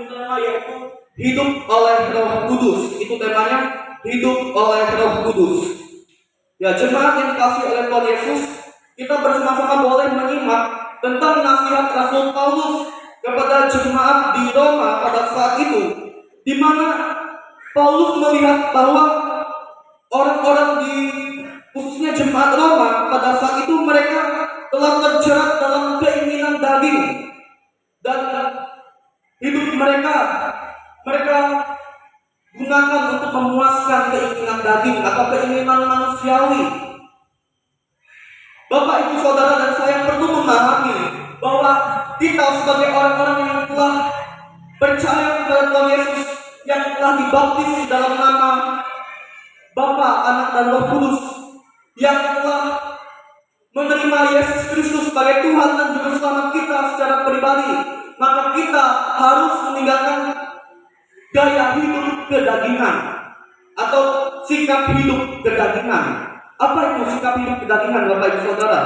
tema yaitu hidup oleh Roh Kudus. Itu temanya, hidup oleh Roh Kudus. Ya, jemaat yang dikasihi oleh Tuhan Yesus, kita bersama-sama boleh menyimak tentang nasihat Rasul Paulus kepada jemaat di Roma pada saat itu, di mana Paulus melihat bahwa orang-orang di khususnya jemaat Roma pada saat itu mereka telah terjerat dalam keinginan daging, dan hidup mereka gunakan untuk memuaskan keinginan daging atau keinginan manusiawi. Bapak, Ibu, Saudara, dan saya perlu memahami bahwa kita sebagai orang-orang yang telah percaya kepada Tuhan Yesus, yang telah dibaptis di dalam nama Bapa, Anak, dan Roh Kudus, yang telah menerima Yesus Kristus sebagai Tuhan dan Juru Selamat kita secara pribadi, maka kita harus meninggalkan gaya hidup kedagingan atau sikap hidup kedagingan. Apa itu sikap hidup kedagingan, Bapak, Ibu, Saudara?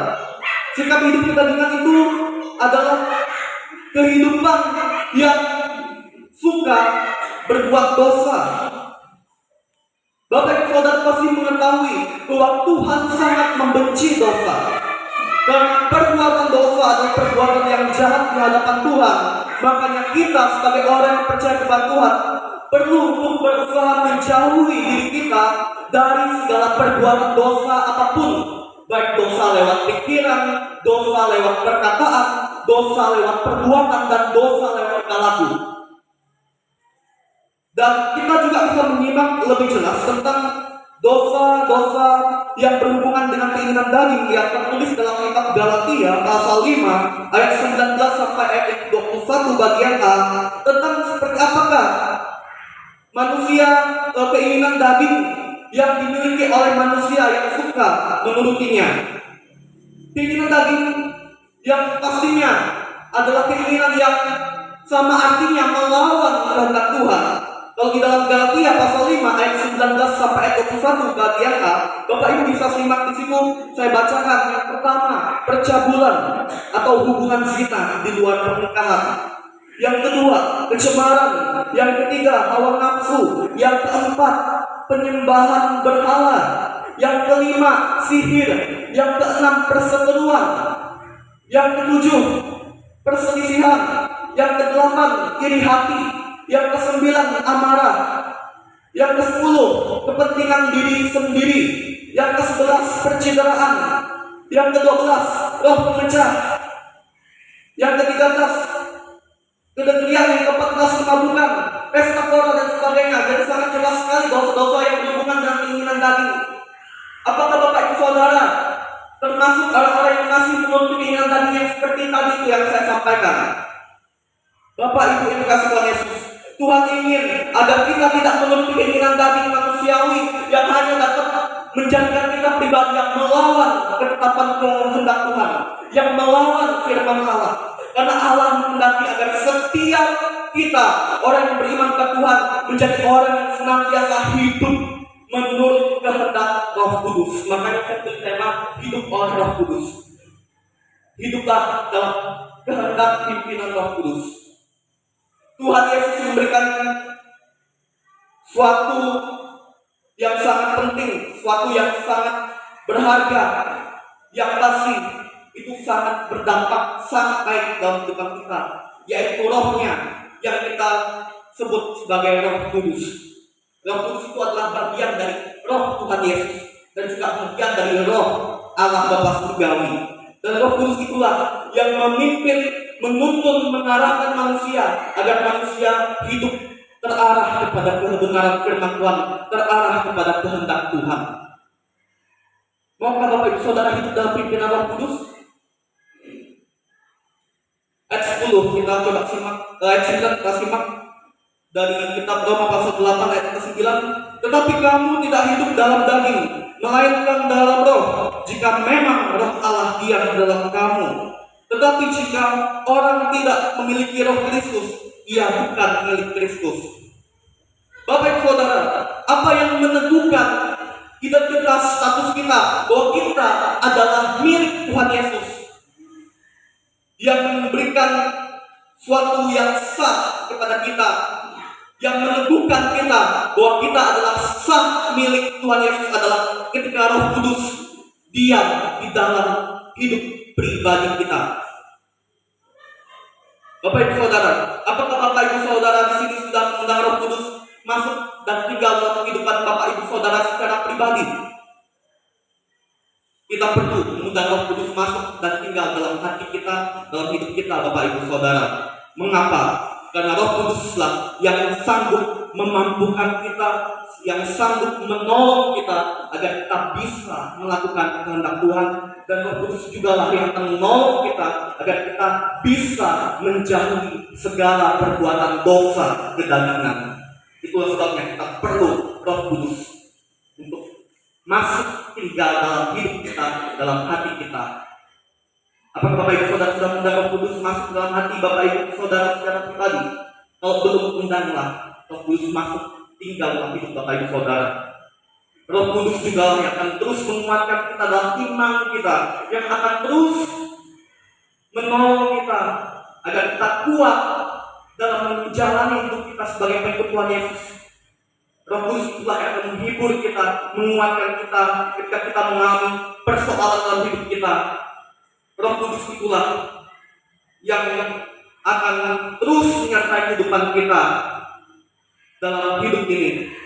Sikap hidup kedagingan itu adalah kehidupan yang suka berbuat dosa. Bapak, Ibu, Saudara pasti mengetahui bahwa Tuhan sangat membenci dosa. Karena perbuatan dosa adalah perbuatan yang jahat di hadapan Tuhan. Makanya kita sebagai orang yang percaya kepada Tuhan perlu untuk berusaha menjauhi diri kita dari segala perbuatan dosa apapun, baik dosa lewat pikiran, dosa lewat perkataan, dosa lewat perbuatan, dan dosa lewat laku. Dan kita juga bisa menyimak lebih jelas tentang dosa-dosa yang berhubungan dengan keinginan daging yang tertulis dalam kitab Galatia pasal 5 ayat 19 sampai ayat 21 bagian A, tentang seperti apakah manusia keinginan daging yang dimiliki oleh manusia yang suka menurutinya. Keinginan daging yang pastinya adalah keinginan yang sama artinya melawan kehendak Tuhan. Kalau di dalam Galatia pasal 5 ayat 19 sampai ayat 21 bagian A, Bapak Ibu bisa simak di situ. Saya bacakan. Yang pertama, percabulan atau hubungan zina di luar pernikahan. Yang kedua, kecemaran. Yang ketiga, hawa nafsu. Yang keempat, penyembahan berhala. Yang kelima, sihir. Yang keenam, perseteruan. Yang ketujuh, perselisihan. Yang kedelapan, iri hati. Yang kesembilan, amarah. Yang kesepuluh, kepentingan diri sendiri. Yang kesebelas, percideraan. Yang kedua-belas, roh pemecah. Yang ke-13, kedengkian. Yang ke-14, kemabukan, pesta pora, dan sebagainya. Jadi sangat jelas sekali dosa-dosa yang berhubungan dengan keinginan daging. Apakah Bapak, Ibu, Saudara termasuk orang-orang yang masih menuruti keinginan daging yang seperti tadi itu yang saya sampaikan? Bapak, Ibu yang dikasihi Tuhan Yesus, Tuhan ingin agar kita tidak menuruti keinginan daging manusiawi yang hanya dapat menjadikan kita pribadi yang melawan ketetapan kehendak Tuhan, yang melawan firman Allah. Karena Allah menghendaki agar setiap kita, orang yang beriman kepada Tuhan, menjadi orang yang senantiasa hidup menurut kehendak Roh Kudus. Makanya saya pilih tema hidup oleh Roh Kudus. Hiduplah dalam kehendak pimpinan Roh Kudus. Tuhan Yesus memberikan suatu yang sangat penting, suatu yang sangat berharga, yang pasti itu sangat berdampak, sangat baik dalam kehidupan kita, yaitu rohnya yang kita sebut sebagai Roh Kudus. Roh Kudus itu adalah bagian dari roh Tuhan Yesus dan juga bagian dari roh Allah Bapa Surgawi. Dan Roh Kudus itulah yang memimpin, menuntun, mengarahkan manusia agar manusia hidup terarah kepada kebenaran firman Tuhan, terarah kepada kehendak Tuhan. Maukah Bapak Ibu Saudara hidup dalam pimpinan Roh Kudus? Ayat 10 kita coba simak, ayat 9 kita simak dari kitab Roma pasal 8 ayat 9. Tetapi kamu tidak hidup dalam daging, melainkan dalam roh, jika memang roh Allah diam dalam kamu. Tetapi jika orang tidak memiliki roh Kristus, ia bukan milik Kristus. Bapak Ibu Saudara, apa yang menentukan identitas status kita bahwa kita adalah milik Tuhan Yesus, yang memberikan suatu yang sah kepada kita, yang meneguhkan kita bahwa kita adalah sah milik Tuhan Yesus adalah ketika Roh Kudus diam di dalam hidup pribadi kita. Bapak Ibu Saudara, apakah Bapak Ibu Saudara di sini sudah mengundang Roh Kudus masuk dan tinggal dalam kehidupan Bapak Ibu Saudara secara pribadi? Kita perlu mengundang Roh Kudus masuk dan tinggal dalam hati kita, dalam hidup kita, Bapak Ibu Saudara. Mengapa? Karena Roh Kuduslah yang sanggup memampukan kita, yang sanggup menolong kita agar kita bisa melakukan kehendak Tuhan, dan Roh Kudus juga lah yang akan menolong kita agar kita bisa menjauhi segala perbuatan dosa kedagingan. Itulah sebabnya kita perlu Roh Kudus untuk masuk tinggal dalam hidup kita, dalam hati kita. Apakah Bapak Ibu Saudara sudah mengundang Roh Kudus masuk dalam hati Bapak Ibu Saudara secara pribadi? Kalau belum, undanglah Roh Kudus masuk tinggal dalam hidup Bapak Ibu Saudara. Roh Kudus juga yang akan terus menguatkan kita dalam iman kita, yang akan terus menolong kita agar kita kuat dalam menjalani hidup kita sebagai pengikut Tuhan Yesus. Roh Kudus itulah yang akan menghibur kita, menguatkan kita ketika kita mengalami persoalan dalam hidup kita. Roh Kudus itulah yang akan terus menyertai kehidupan kita dalam hidup ini,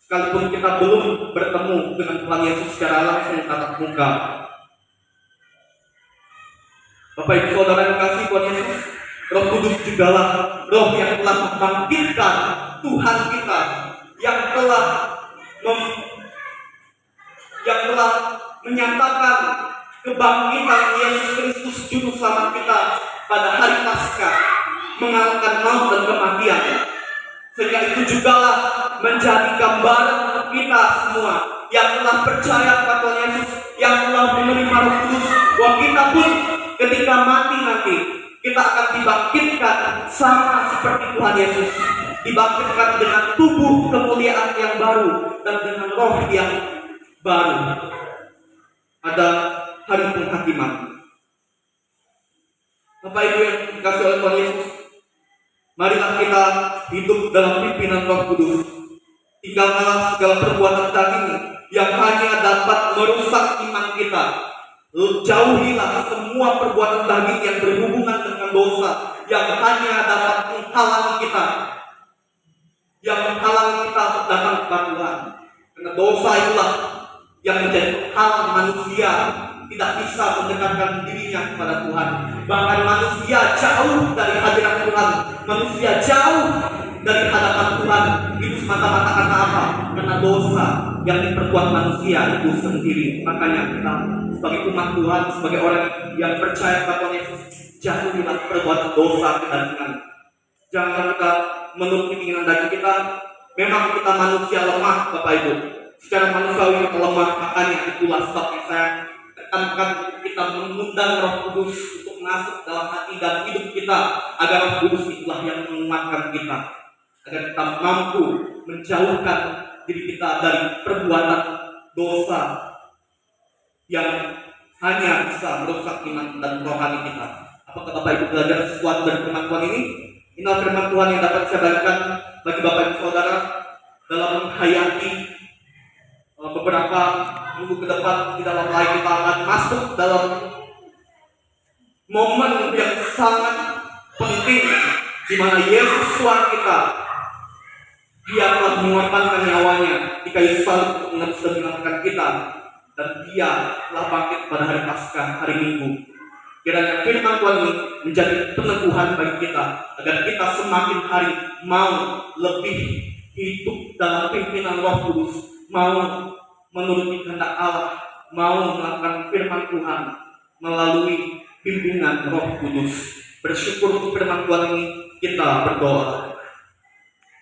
sekalipun kita belum bertemu dengan Tuhan Yesus secara langsung tatap muka. Bapak Ibu Saudara yang kasih Tuhan Yesus, Roh Kudus jugalah Roh yang telah membangkitkan Tuhan kita, yang telah menyatakan kebangkitan Yesus Kristus Juru Selamat kita pada hari Paskah, mengalahkan maut dan kematian. Sehingga itu jugalah menjadi gambaran untuk kita semua yang telah percaya kepada Tuhan Yesus, yang telah menerima Roh Kudus, bahwa kita pun ketika mati nanti kita akan dibangkitkan sama seperti Tuhan Yesus, dibangkitkan dengan tubuh kemuliaan yang baru dan dengan roh yang baru. Ada hari penghakiman. Bapak Ibu yang dikasihi oleh Tuhan Yesus, marilah kita hidup dalam pimpinan Roh Kudus. Tinggalkanlah segala perbuatan daging yang hanya dapat merusak iman kita. Jauhilah semua perbuatan daging yang berhubungan dengan dosa, yang hanya dapat menghalangi kita, untuk datang kepada Tuhan. Karena dosa itulah yang menjadi hal manusia tidak bisa mendekatkan dirinya kepada Tuhan. Bahkan manusia jauh dari hadirat Tuhan, manusia jauh dari hadapan Tuhan. Itu semata-mata karena apa? Karena dosa yang diperbuat manusia itu sendiri. Makanya kita sebagai umat Tuhan, sebagai orang yang percaya kepada Tuhan Yesus, jauhilah perbuatan dosa kedagingan. Jangan kita menuruti keinginan daging kita. Memang kita manusia lemah, Bapak Ibu. Secara manusiawi kita lemah, makanya itulah sebabnya saya tekankan kita mengundang Roh Kudus untuk masuk dalam hati dan hidup kita, agar Roh Kudus itulah yang menguatkan kita, agar kita mampu menjauhkan diri kita dari perbuatan dosa yang hanya bisa merusak iman dan rohani kita. Apakah Bapak Ibu belajar sesuatu dari firman Tuhan ini? Inilah firman Tuhan yang dapat saya bagikan bagi Bapak Ibu Saudara dalam menghayati beberapa minggu ke depan. Di dalam lain kita akan masuk dalam momen yang sangat penting, di mana Yesus Tuhan kita, Dia telah mengorbankan nyawanya di kayu salib untuk menebus dan menyelamatkan kita, dan Dia telah bangkit pada hari Paskah, hari Minggu. Kiranya firman Tuhan ini menjadi peneguhan bagi kita, agar kita semakin hari mau lebih hidup dalam pimpinan Roh Kudus, mau menuruti kehendak Allah, mau melakukan firman Tuhan melalui bimbingan Roh Kudus. Bersyukur untuk firman Tuhan ini, kita berdoa.